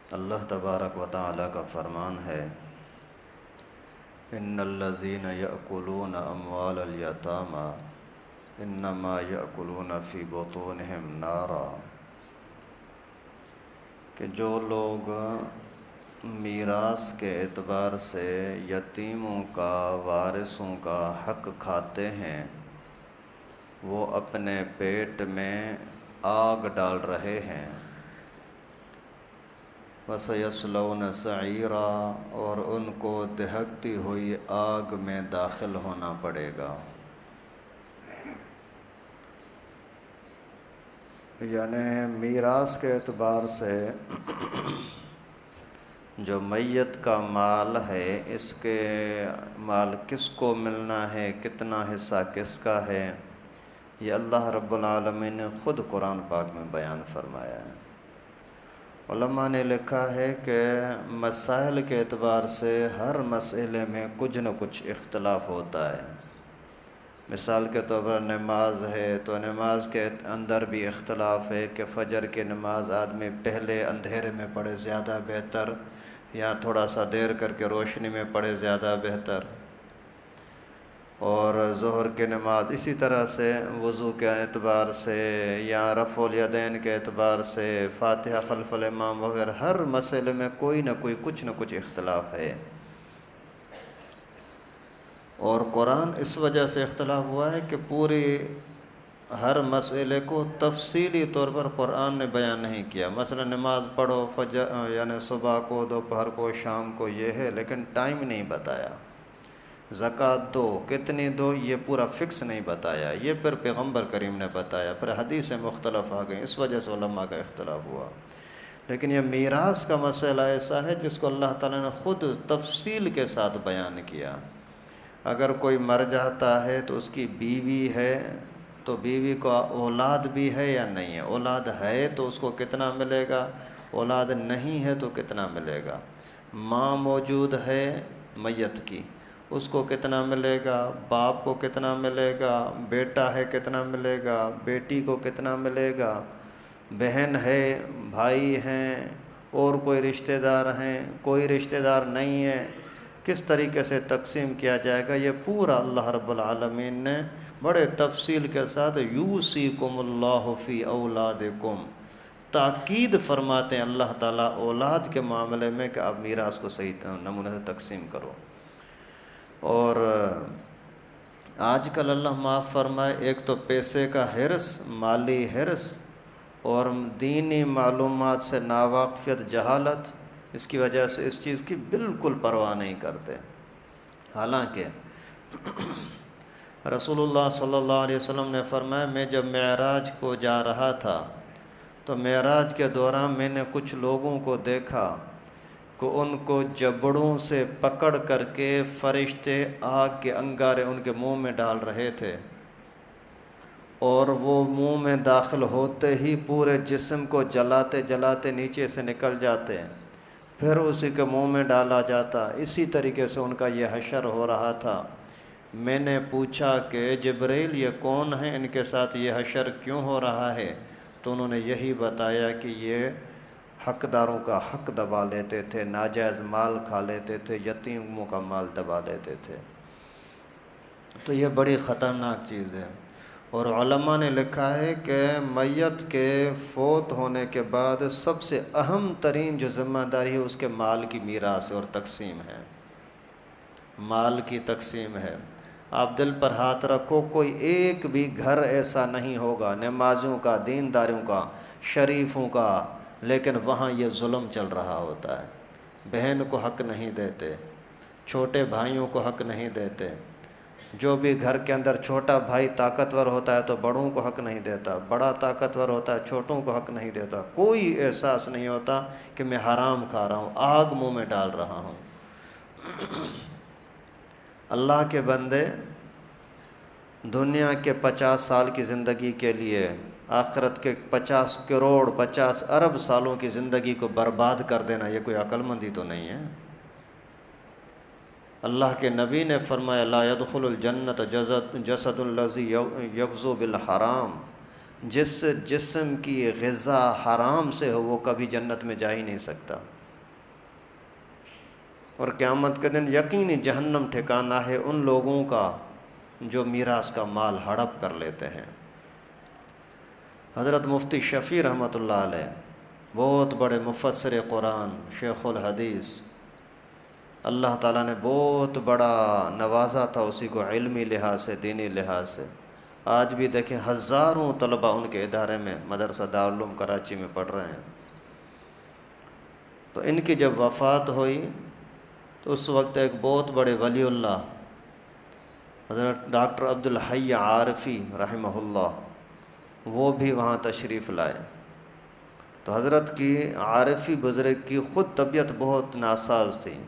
اللہ تبارک و تعالی کا فرمان ہے، ان الذین یأکلون اموال الیتامی انما یأکلون فی بطونہم نارا، کہ جو لوگ میراث کے اعتبار سے یتیموں کا، وارثوں کا حق کھاتے ہیں، وہ اپنے پیٹ میں آگ ڈال رہے ہیں۔ وَسَيَصْلَوْنَ سَعِيرًا، اور ان کو دہکتی ہوئی آگ میں داخل ہونا پڑے گا۔ یعنی میراث کے اعتبار سے جو میت کا مال ہے، اس کے مال کس کو ملنا ہے، کتنا حصہ کس کا ہے، یہ اللہ رب العالمین نے خود قرآن پاک میں بیان فرمایا ہے۔ علماء نے لکھا ہے کہ مسائل کے اعتبار سے ہر مسئلے میں کچھ نہ کچھ اختلاف ہوتا ہے۔ مثال کے طور پر نماز ہے تو نماز کے اندر بھی اختلاف ہے کہ فجر کی نماز آدمی پہلے اندھیرے میں پڑھے زیادہ بہتر یا تھوڑا سا دیر کر کے روشنی میں پڑھے زیادہ بہتر، اور ظہر کی نماز اسی طرح سے وضو کے اعتبار سے یا رفع الیدین کے اعتبار سے، فاتحہ خلف الامام وغیرہ، ہر مسئلے میں کوئی نہ کوئی کچھ نہ کچھ اختلاف ہے۔ اور قرآن اس وجہ سے اختلاف ہوا ہے کہ پوری ہر مسئلے کو تفصیلی طور پر قرآن نے بیان نہیں کیا۔ مثلا نماز پڑھو فجر یعنی صبح کو، دوپہر کو، شام کو، یہ ہے، لیکن ٹائم نہیں بتایا۔ زکوٰۃ دو، کتنی دو، یہ پورا فکس نہیں بتایا، یہ پھر پیغمبر کریم نے بتایا، پھر حدیثیں مختلف آ گئیں، اس وجہ سے علماء کا اختلاف ہوا۔ لیکن یہ میراث کا مسئلہ ایسا ہے جس کو اللہ تعالیٰ نے خود تفصیل کے ساتھ بیان کیا۔ اگر کوئی مر جاتا ہے تو اس کی بیوی ہے تو بیوی کو اولاد بھی ہے یا نہیں ہے، اولاد ہے تو اس کو کتنا ملے گا، اولاد نہیں ہے تو کتنا ملے گا، ماں موجود ہے میت کی، اس کو کتنا ملے گا، باپ کو کتنا ملے گا، بیٹا ہے کتنا ملے گا، بیٹی کو کتنا ملے گا، بہن ہے، بھائی ہیں، اور کوئی رشتہ دار ہیں، کوئی رشتہ دار نہیں ہے، کس طریقے سے تقسیم کیا جائے گا، یہ پورا اللہ رب العالمین نے بڑے تفصیل کے ساتھ یوصیکم اللہ فی اولادکم، تاکید فرماتے ہیں اللہ تعالیٰ اولاد کے معاملے میں کہ آپ میراث کو صحیح نمونے سے تقسیم کرو۔ اور آج کل اللہ معاف فرمائے، ایک تو پیسے کا حرص، مالی حرص، اور دینی معلومات سے ناواقفیت، جہالت، اس کی وجہ سے اس چیز کی بالکل پرواہ نہیں کرتے۔ حالانکہ رسول اللہ صلی اللہ علیہ وسلم نے فرمایا، میں جب معراج کو جا رہا تھا تو معراج کے دوران میں نے کچھ لوگوں کو دیکھا کہ ان کو جبڑوں سے پکڑ کر کے فرشتے آگ کے انگارے ان کے منہ میں ڈال رہے تھے، اور وہ منہ میں داخل ہوتے ہی پورے جسم کو جلاتے جلاتے نیچے سے نکل جاتے، پھر اسی کے منہ میں ڈالا جاتا۔ اسی طریقے سے ان کا یہ حشر ہو رہا تھا۔ میں نے پوچھا کہ جبرائیل یہ کون ہیں، ان کے ساتھ یہ حشر کیوں ہو رہا ہے؟ تو انہوں نے یہی بتایا کہ یہ حقداروں کا حق دبا لیتے تھے، ناجائز مال کھا لیتے تھے، یتیموں کا مال دبا لیتے تھے۔ تو یہ بڑی خطرناک چیز ہے۔ اور علماء نے لکھا ہے کہ میت کے فوت ہونے کے بعد سب سے اہم ترین جو ذمہ داری ہے اس کے مال کی میراث اور تقسیم ہے، مال کی تقسیم ہے۔ آپ دل پر ہاتھ رکھو، کوئی ایک بھی گھر ایسا نہیں ہوگا، نمازیوں کا، دینداروں کا، شریفوں کا، لیکن وہاں یہ ظلم چل رہا ہوتا ہے۔ بہن کو حق نہیں دیتے، چھوٹے بھائیوں کو حق نہیں دیتے، جو بھی گھر کے اندر چھوٹا بھائی طاقتور ہوتا ہے تو بڑوں کو حق نہیں دیتا، بڑا طاقتور ہوتا ہے چھوٹوں کو حق نہیں دیتا، کوئی احساس نہیں ہوتا کہ میں حرام کھا رہا ہوں، آگ منہ میں ڈال رہا ہوں۔ اللہ کے بندے دنیا کے 50 سال کی زندگی کے لیے آخرت کے 50 کروڑ 50 ارب سالوں کی زندگی کو برباد کر دینا، یہ کوئی عقل مندی تو نہیں ہے۔ اللہ کے نبی نے فرمایا، لا يدخل الجنت جسد الذی یغزو بالحرام، جس جسم کی غذا حرام سے ہو وہ کبھی جنت میں جا ہی نہیں سکتا۔ اور قیامت کے دن یقینی جہنم ٹھکانہ ہے ان لوگوں کا جو میراث کا مال ہڑپ کر لیتے ہیں۔ حضرت مفتی شفیع رحمۃ اللہ علیہ بہت بڑے مفسر قرآن، شیخ الحدیث، اللہ تعالیٰ نے بہت بڑا نوازا تھا اسی کو علمی لحاظ سے، دینی لحاظ سے۔ آج بھی دیکھیں ہزاروں طلباء ان کے ادارے میں مدرسہ دارالعلوم کراچی میں پڑھ رہے ہیں۔ تو ان کی جب وفات ہوئی تو اس وقت ایک بہت بڑے ولی اللہ حضرت ڈاکٹر عبدالحی عارفی رحمہ اللہ وہ بھی وہاں تشریف لائے۔ تو حضرت کی عارفی بزرگ کی خود طبیعت بہت ناساز تھی،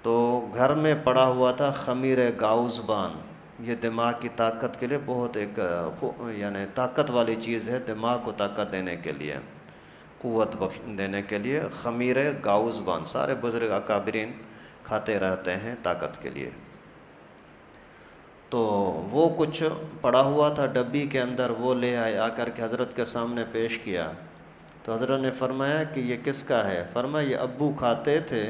تو گھر میں پڑا ہوا تھا خمیر گاؤزبان، یہ دماغ کی طاقت کے لیے بہت ایک یعنی طاقت والی چیز ہے، دماغ کو طاقت دینے کے لیے، قوت بخش دینے کے لیے خمیر گاؤزبان سارے بزرگ اکابرین کھاتے رہتے ہیں طاقت کے لیے۔ تو وہ کچھ پڑا ہوا تھا ڈبی کے اندر، وہ لے آئے، آ کر کے حضرت کے سامنے پیش کیا۔ تو حضرت نے فرمایا کہ یہ کس کا ہے؟ فرمایا یہ ابو کھاتے تھے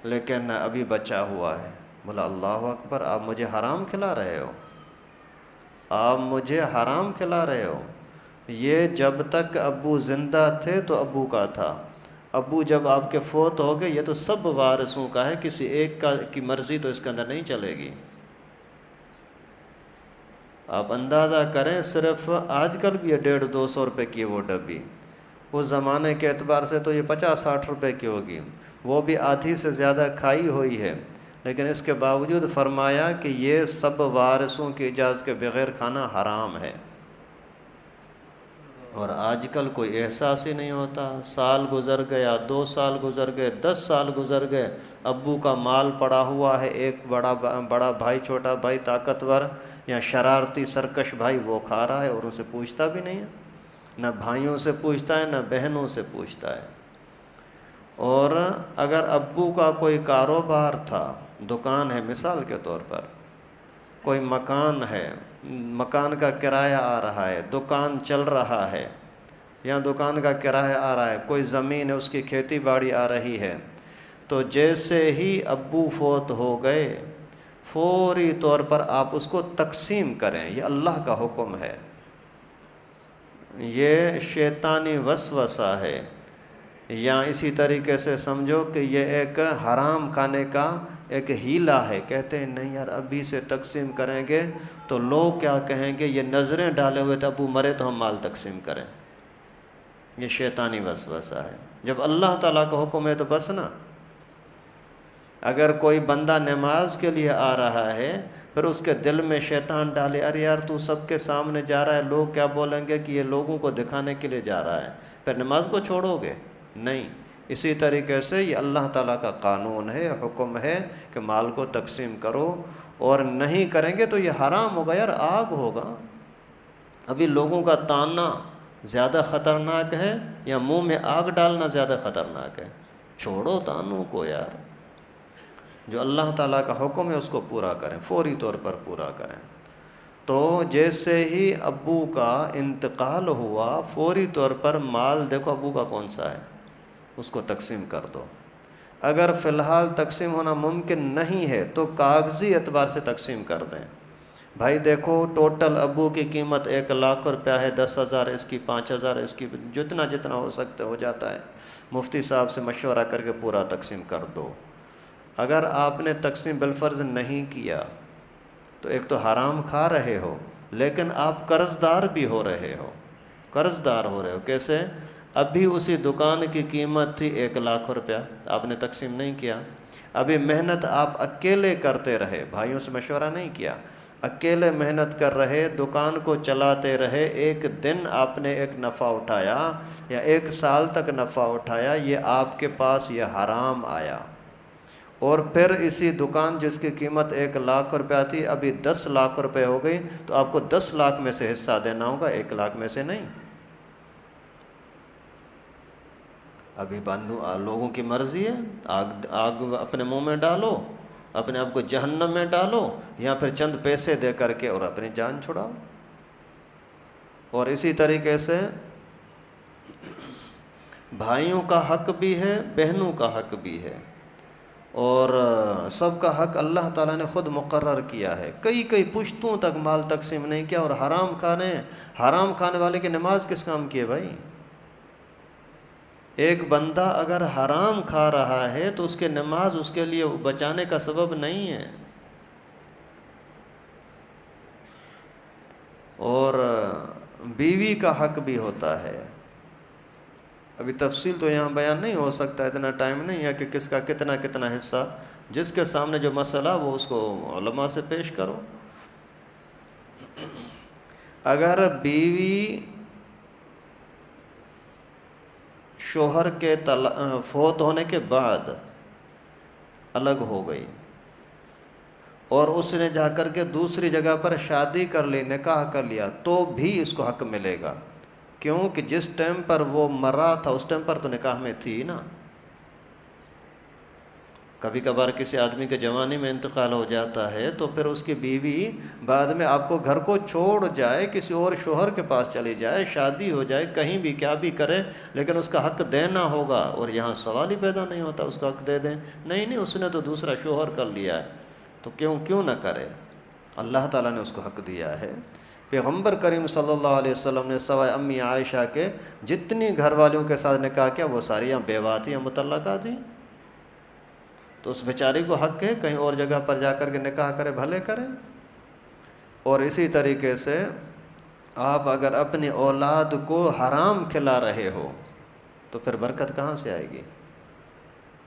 لیکن ابھی بچا ہوا ہے۔ بولا اللہ اکبر، آپ مجھے حرام کھلا رہے ہو، آپ مجھے حرام کھلا رہے ہو۔ یہ جب تک ابو زندہ تھے تو ابو کا تھا، ابو جب آپ کے فوت ہو گئے یہ تو سب وارثوں کا ہے، کسی ایک کی مرضی تو اس کے اندر نہیں چلے گی۔ آپ اندازہ کریں، صرف آج کل بھی یہ 150-200 روپے کی وہ ڈبی، اس زمانے کے اعتبار سے تو یہ 50-60 روپے کی ہوگی، وہ بھی آدھی سے زیادہ کھائی ہوئی ہے، لیکن اس کے باوجود فرمایا کہ یہ سب وارثوں کی اجازت کے بغیر کھانا حرام ہے۔ اور آج کل کوئی احساس ہی نہیں ہوتا، سال گزر گیا، 2 سال گزر گئے، 10 سال گزر گئے، ابو کا مال پڑا ہوا ہے، ایک بڑا بھائی چھوٹا بھائی طاقتور یا شرارتی سرکش بھائی وہ کھا رہا ہے اور ان سے پوچھتا بھی نہیں ہے، نہ بھائیوں سے پوچھتا ہے نہ بہنوں سے پوچھتا ہے۔ اور اگر ابو کا کوئی کاروبار تھا، دکان ہے مثال کے طور پر، کوئی مکان ہے، مکان کا کرایہ آ رہا ہے، دکان چل رہا ہے یا دکان کا کرایہ آ رہا ہے، کوئی زمین ہے اس کی کھیتی باڑی آ رہی ہے، تو جیسے ہی ابو فوت ہو گئے فوری طور پر آپ اس کو تقسیم کریں، یہ اللہ کا حکم ہے، یہ شیطانی وسوسہ ہے، یا اسی طریقے سے سمجھو کہ یہ ایک حرام کھانے کا ایک ہیلہ ہے۔ کہتے ہیں نہیں یار ابھی سے تقسیم کریں گے تو لوگ کیا کہیں گے، یہ نظریں ڈالے ہوئے تھے ابو مرے تو ہم مال تقسیم کریں، یہ شیطانی وسوسہ ہے۔ جب اللہ تعالیٰ کا حکم ہے تو بس نا، اگر کوئی بندہ نماز کے لیے آ رہا ہے پھر اس کے دل میں شیطان ڈالے ارے یار تو سب کے سامنے جا رہا ہے، لوگ کیا بولیں گے کہ یہ لوگوں کو دکھانے کے لیے جا رہا ہے، پھر نماز کو چھوڑو گے؟ نہیں۔ اسی طریقے سے یہ اللہ تعالیٰ کا قانون ہے، حکم ہے کہ مال کو تقسیم کرو، اور نہیں کریں گے تو یہ حرام ہوگا، یار آگ ہوگا۔ ابھی لوگوں کا تاننا زیادہ خطرناک ہے یا منہ میں آگ ڈالنا زیادہ خطرناک ہے؟ چھوڑو تانوں کو یار، جو اللہ تعالیٰ کا حکم ہے اس کو پورا کریں، فوری طور پر پورا کریں۔ تو جیسے ہی ابو کا انتقال ہوا فوری طور پر مال دیکھو ابو کا کون سا ہے اس کو تقسیم کر دو۔ اگر فی الحال تقسیم ہونا ممکن نہیں ہے تو کاغذی اعتبار سے تقسیم کر دیں۔ بھائی دیکھو ٹوٹل ابو کی قیمت 1,00,000 روپیہ ہے، 10,000 اس کی، 5,000 اس کی، جتنا ہو سکتا ہو جاتا ہے، مفتی صاحب سے مشورہ کر کے پورا تقسیم کر دو۔ اگر آپ نے تقسیم بالفرض نہیں کیا تو ایک تو حرام کھا رہے ہو، لیکن آپ قرض دار بھی ہو رہے ہو۔ قرض دار ہو رہے ہو کیسے؟ ابھی اسی دکان کی قیمت تھی 1,00,000 روپیہ، آپ نے تقسیم نہیں کیا، ابھی محنت آپ اکیلے کرتے رہے، بھائیوں سے مشورہ نہیں کیا، اکیلے محنت کر رہے، دکان کو چلاتے رہے، ایک دن آپ نے ایک نفع اٹھایا یا 1 سال تک نفع اٹھایا، یہ آپ کے پاس یہ حرام آیا، اور پھر اسی دکان جس کی قیمت 1,00,000 روپیہ تھی ابھی 10,00,000 روپے ہو گئی، تو آپ کو 10,00,000 میں سے حصہ دینا ہوگا، 1,00,000 میں سے نہیں۔ ابھی لوگوں کی مرضی ہے، آگ اپنے منہ میں ڈالو، اپنے آپ کو جہنم میں ڈالو، یا پھر چند پیسے دے کر کے اور اپنی جان چھڑاؤ۔ اور اسی طریقے سے بھائیوں کا حق بھی ہے، بہنوں کا حق بھی ہے۔ اور سب کا حق اللہ تعالیٰ نے خود مقرر کیا ہے. کئی پشتوں تک مال تقسیم نہیں کیا. اور حرام کھانے والے کی نماز کس کام کی ہے بھائی؟ ایک بندہ اگر حرام کھا رہا ہے تو اس کی نماز اس کے لیے بچانے کا سبب نہیں ہے. اور بیوی کا حق بھی ہوتا ہے. ابھی تفصیل تو یہاں بیان نہیں ہو سکتا، اتنا ٹائم نہیں ہے کہ کس کا کتنا حصہ. جس کے سامنے جو مسئلہ وہ اس کو علماء سے پیش کرو. اگر بیوی شوہر کے فوت ہونے کے بعد الگ ہو گئی اور اس نے جا کر کے دوسری جگہ پر شادی کر لی، نکاح کر لیا، تو بھی اس کو حق ملے گا. کیوں کہ جس ٹائم پر وہ مرا تھا اس ٹائم پر تو نکاح میں تھی نا. کبھی کبھار کسی آدمی کے جوانی میں انتقال ہو جاتا ہے تو پھر اس کی بیوی بعد میں آپ کو گھر کو چھوڑ جائے، کسی اور شوہر کے پاس چلی جائے، شادی ہو جائے، کہیں بھی کیا بھی کرے، لیکن اس کا حق دینا ہوگا. اور یہاں سوال ہی پیدا نہیں ہوتا اس کا حق دے دیں. نہیں، اس نے تو دوسرا شوہر کر لیا ہے تو کیوں نہ کرے. اللہ تعالیٰ نے اس کو حق دیا ہے. پیغمبر کریم صلی اللہ علیہ وسلم نے سوائے امی عائشہ کے جتنی گھر والیوں کے ساتھ نکاح کیا وہ ساری بیوہ تھیں یا مطلقہ تھیں. تو اس بیچاری کو حق ہے کہیں اور جگہ پر جا کر کے نکاح کرے، بھلے کرے. اور اسی طریقے سے آپ اگر اپنی اولاد کو حرام کھلا رہے ہو تو پھر برکت کہاں سے آئے گی؟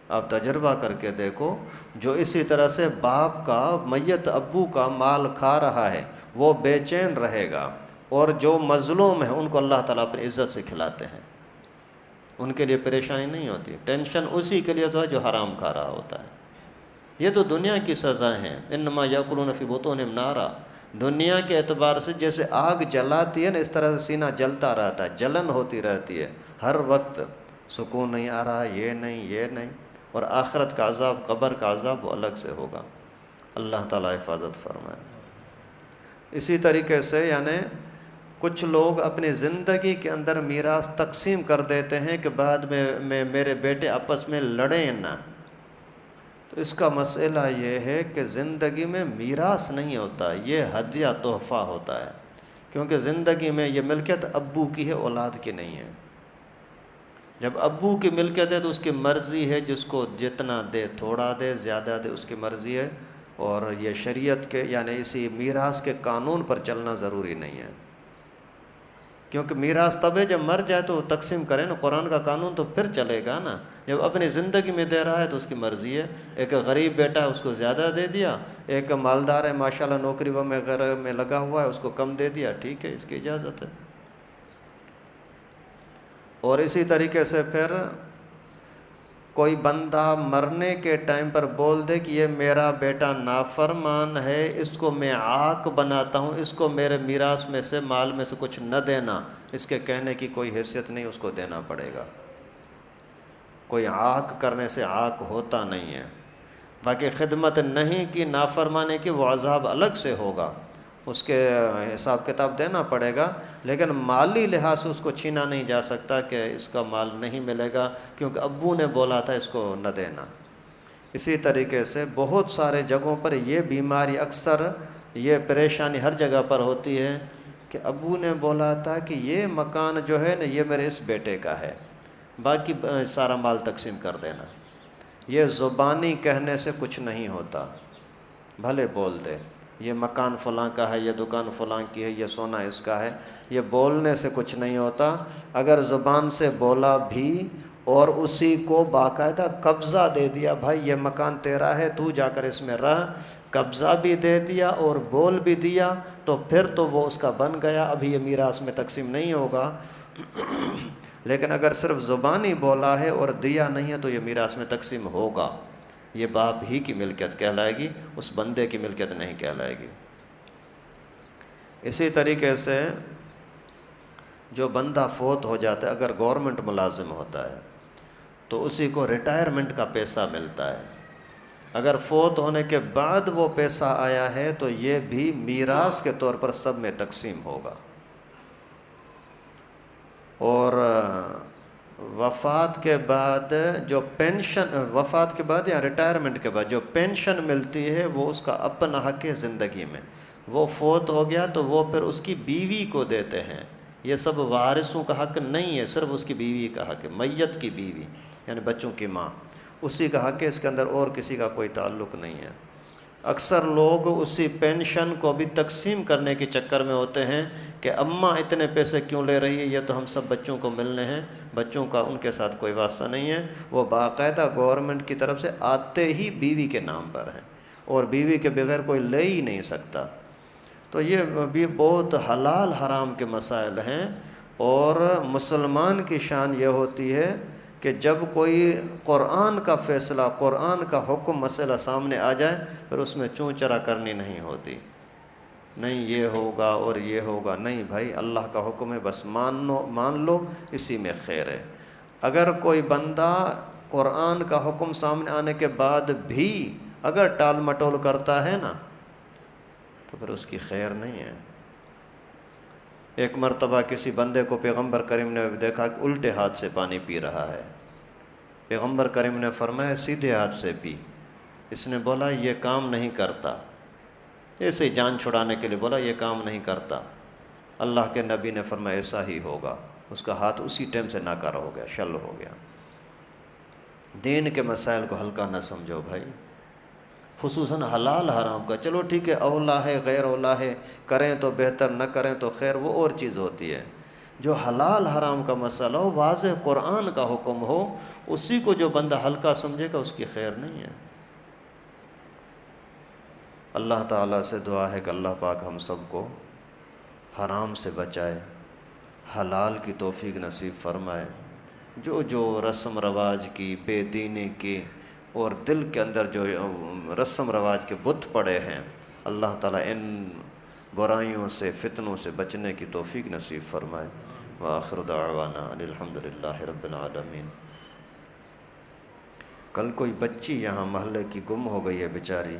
آپ تجربہ کر کے دیکھو. جو اسی طرح سے باپ کا، میت ابو کا مال کھا رہا ہے وہ بے چین رہے گا، اور جو مظلوم ہیں ان کو اللہ تعالیٰ اپنی عزت سے کھلاتے ہیں. ان کے لیے پریشانی نہیں ہوتی. ٹینشن اسی کے لیے تو ہے جو حرام کھا رہا ہوتا ہے. یہ تو دنیا کی سزا ہیں. انما یاکلون فی بطونہم نارا. دنیا کے اعتبار سے جیسے آگ جلاتی ہے نا، اس طرح سے سینہ جلتا رہتا ہے، جلن ہوتی رہتی ہے ہر وقت. سکون نہیں آ رہا، یہ نہیں. اور آخرت کا عذاب، قبر کا عذاب وہ الگ سے ہوگا. اللہ تعالیٰ حفاظت فرمائے. اسی طریقے سے یعنی کچھ لوگ اپنی زندگی کے اندر میراث تقسیم کر دیتے ہیں کہ بعد میں میرے بیٹے آپس میں لڑیں نہ. تو اس کا مسئلہ یہ ہے کہ زندگی میں میراث نہیں ہوتا، یہ ہدیہ تحفہ ہوتا ہے. کیونکہ زندگی میں یہ ملکیت ابو کی ہے، اولاد کی نہیں ہے. جب ابو کی ملکیت ہے تو اس کی مرضی ہے، جس کو جتنا دے، تھوڑا دے، زیادہ دے، اس کی مرضی ہے. اور یہ شریعت کے یعنی اسی میراث کے قانون پر چلنا ضروری نہیں ہے. کیونکہ میراث تب ہے جب مر جائے تو تقسیم کرے نا. قرآن کا قانون تو پھر چلے گا نا. جب اپنی زندگی میں دے رہا ہے تو اس کی مرضی ہے. ایک غریب بیٹا ہے اس کو زیادہ دے دیا، ایک مالدار ہے ماشاءاللہ نوکری وغیرہ میں لگا ہوا ہے اس کو کم دے دیا، ٹھیک ہے، اس کی اجازت ہے. اور اسی طریقے سے پھر کوئی بندہ مرنے کے ٹائم پر بول دے کہ یہ میرا بیٹا نافرمان ہے، اس کو میں عاق بناتا ہوں، اس کو میرے میراث میں سے، مال میں سے کچھ نہ دینا، اس کے کہنے کی کوئی حیثیت نہیں، اس کو دینا پڑے گا. کوئی عاق کرنے سے عاق ہوتا نہیں ہے. باقی خدمت نہیں کی، نافرمانے کی، وہ عذاب الگ سے ہوگا، اس کے حساب کتاب دینا پڑے گا. لیکن مالی لحاظ سے اس کو چھینا نہیں جا سکتا کہ اس کا مال نہیں ملے گا کیونکہ ابو نے بولا تھا اس کو نہ دینا. اسی طریقے سے بہت سارے جگہوں پر یہ بیماری، اکثر یہ پریشانی ہر جگہ پر ہوتی ہے کہ ابو نے بولا تھا کہ یہ مکان جو ہے نا یہ میرے اس بیٹے کا ہے، باقی سارا مال تقسیم کر دینا. یہ زبانی کہنے سے کچھ نہیں ہوتا، بھلے بول دے یہ مکان فلاں کا ہے، یہ دکان فلاں کی ہے، یہ سونا اس کا ہے، یہ بولنے سے کچھ نہیں ہوتا. اگر زبان سے بولا بھی اور اسی کو باقاعدہ قبضہ دے دیا، بھائی یہ مکان تیرا ہے، تو جا کر اس میں رہ، قبضہ بھی دے دیا اور بول بھی دیا، تو پھر تو وہ اس کا بن گیا، ابھی یہ میراث میں تقسیم نہیں ہوگا. لیکن اگر صرف زبانی بولا ہے اور دیا نہیں ہے تو یہ میراث میں تقسیم ہوگا. یہ باپ ہی کی ملکیت کہلائے گی، اس بندے کی ملکیت نہیں کہلائے گی. اسی طریقے سے جو بندہ فوت ہو جاتا ہے، اگر گورنمنٹ ملازم ہوتا ہے تو اسی کو ریٹائرمنٹ کا پیسہ ملتا ہے. اگر فوت ہونے کے بعد وہ پیسہ آیا ہے تو یہ بھی میراث کے طور پر سب میں تقسیم ہوگا. اور وفات کے بعد جو پینشن، وفات کے بعد یا ریٹائرمنٹ کے بعد جو پینشن ملتی ہے وہ اس کا اپنا حق ہے زندگی میں. وہ فوت ہو گیا تو وہ پھر اس کی بیوی کو دیتے ہیں. یہ سب وارثوں کا حق نہیں ہے، صرف اس کی بیوی کا حق ہے. میت کی بیوی یعنی بچوں کی ماں، اسی کا حق ہے، اس کے اندر اور کسی کا کوئی تعلق نہیں ہے. اکثر لوگ اسی پینشن کو بھی تقسیم کرنے کے چکر میں ہوتے ہیں کہ اماں اتنے پیسے کیوں لے رہی ہے، یہ تو ہم سب بچوں کو ملنے ہیں، بچوں کا ان کے ساتھ کوئی واسطہ نہیں ہے. وہ باقاعدہ گورنمنٹ کی طرف سے آتے ہی بیوی کے نام پر ہیں اور بیوی کے بغیر کوئی لے ہی نہیں سکتا. تو یہ بھی بہت حلال حرام کے مسائل ہیں. اور مسلمان کی شان یہ ہوتی ہے کہ جب کوئی قرآن کا فیصلہ، قرآن کا حکم مسئلہ سامنے آ جائے پھر اس میں چوں چرا کرنی نہیں ہوتی. نہیں یہ ہوگا اور یہ ہوگا، نہیں بھائی، اللہ کا حکم ہے، بس مان لو، اسی میں خیر ہے. اگر کوئی بندہ قرآن کا حکم سامنے آنے کے بعد بھی اگر ٹال مٹول کرتا ہے نا تو پھر اس کی خیر نہیں ہے. ایک مرتبہ کسی بندے کو پیغمبر کریم نے دیکھا کہ الٹے ہاتھ سے پانی پی رہا ہے. پیغمبر کریم نے فرمایا سیدھے ہاتھ سے پی. اس نے بولا یہ کام نہیں کرتا، ایسے جان چھڑانے کے لیے بولا یہ کام نہیں کرتا. اللہ کے نبی نے فرمایا ایسا ہی ہوگا. اس کا ہاتھ اسی ٹائم سے ناکارہ ہو گیا، شل ہو گیا. دین کے مسائل کو ہلکا نہ سمجھو بھائی، خصوصاً حلال حرام کا. چلو ٹھیک ہے، اولا ہے غیر اولا ہے، کریں تو بہتر، نہ کریں تو خیر، وہ اور چیز ہوتی ہے. جو حلال حرام کا مسئلہ ہو، واضح قرآن کا حکم ہو، اسی کو جو بندہ ہلکا سمجھے گا اس کی خیر نہیں ہے. اللہ تعالیٰ سے دعا ہے کہ اللہ پاک ہم سب کو حرام سے بچائے، حلال کی توفیق نصیب فرمائے. جو رسم رواج کی، بے دینی کی اور دل کے اندر جو رسم رواج کے بت پڑے ہیں، اللہ تعالیٰ ان برائیوں سے، فتنوں سے بچنے کی توفیق نصیب فرمائے. وآخر دعوانا ان الحمد للہ رب العالمین. کل کوئی بچی یہاں محلے کی گم ہو گئی ہے بیچاری،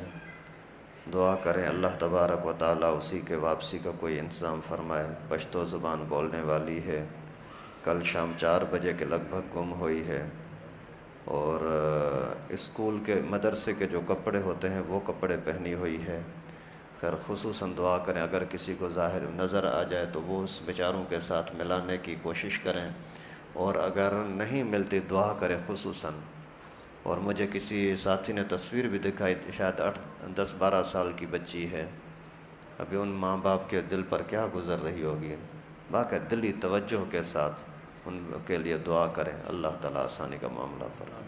دعا کریں اللہ تبارک و تعالیٰ اسی کے واپسی کا کوئی انتظام فرمائے. پشتو زبان بولنے والی ہے، کل شام 4 بجے کے لگ بھگ گم ہوئی ہے. اور اسکول کے مدرسے کے جو کپڑے ہوتے ہیں وہ کپڑے پہنی ہوئی ہے. خیر خصوصاً دعا کریں، اگر کسی کو ظاہر نظر آ جائے تو وہ اس بیچاروں کے ساتھ ملانے کی کوشش کریں، اور اگر نہیں ملتی دعا کریں خصوصاً. اور مجھے کسی ساتھی نے تصویر بھی دکھائی، شاید 10-12 سال کی بچی ہے. ابھی ان ماں باپ کے دل پر کیا گزر رہی ہوگی. باقی دلی توجہ کے ساتھ ان کے لیے دعا کریں، اللہ تعالیٰ آسانی کا معاملہ فرمائے.